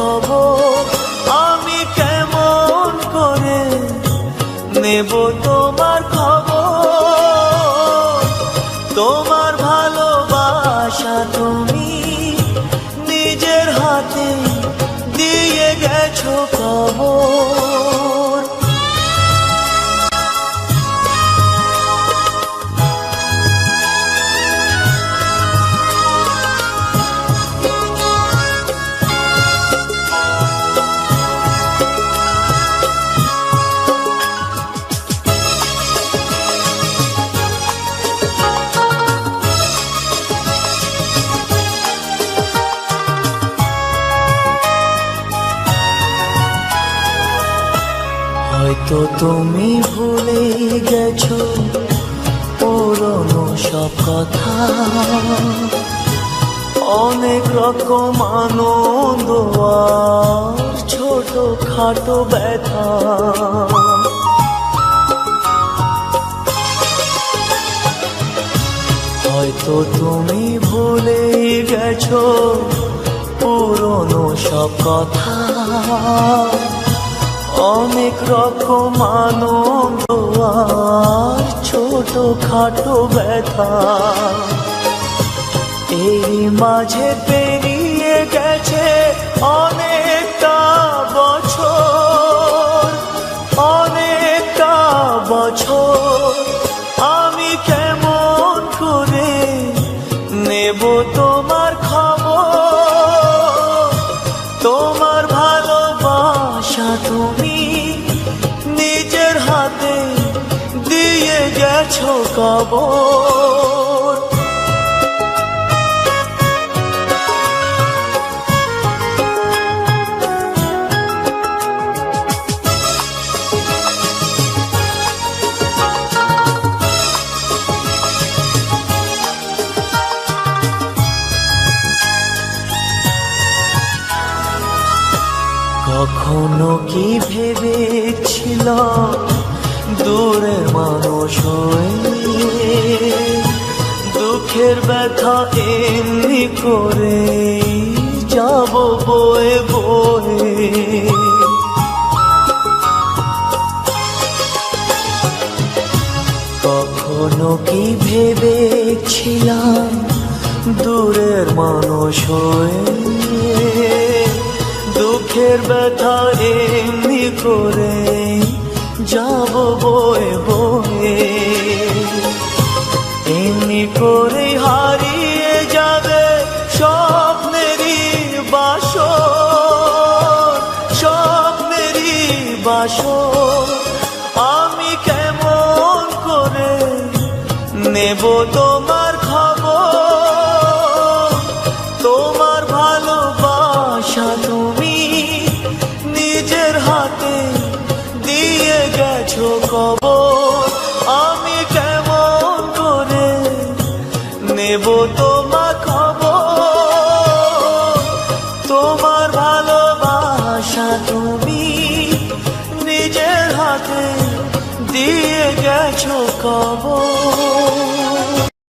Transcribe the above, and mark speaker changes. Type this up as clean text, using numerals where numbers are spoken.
Speaker 1: খবর, আমি কেমন করে নেব তোমার খবর। তোমার ভালোবাসা তুমি নিজের হাতে দিয়ে গেছো কবর। হয়তো তুমি ভুলে গেছো পুরনো সব কথা, অনেক রকম আনন্দ আর ছোট খাটো ব্যথা। হয়তো তুমি ভুলে গেছো পুরনো সব কথা, অনেক রকম আনন্দ আর ছোট খাটো ব্যথা। এই মাঝে পেরিয়ে গেছে অনেকটা বছর, অনেকটা বছর। আমি কেমন করে নেব তোমার খবর। তোমার ভালোবাসা তুমি নিজের হাতে দিয়ে গেছো কবর। কখনো কি ভেবেছিলাম দূরের মানুষ হয়ে দুঃখের ব্যথা এমনি করে যাব বয়ে বয়ে। কখনো কি ভেবেছিলাম দূরের মানুষ হয়ে দুঃখের ব্যথা এমনি করে যাব বয়ে বয়ে। এমনি করে হারিয়ে যাবে স্বপ্নেরই বাসর, স্বপ্নেরই বাসর। আমি কেমন করে নেব তোমার খবর। তোমার ভালোবাসা তুমি নিজের হাতে দিয়ে গেছো কবর। আমি কেমন করে নেব তোমার খবর। তোমার ভালোবাসা তুমি নিজের হাতে দিয়ে গেছো কবর।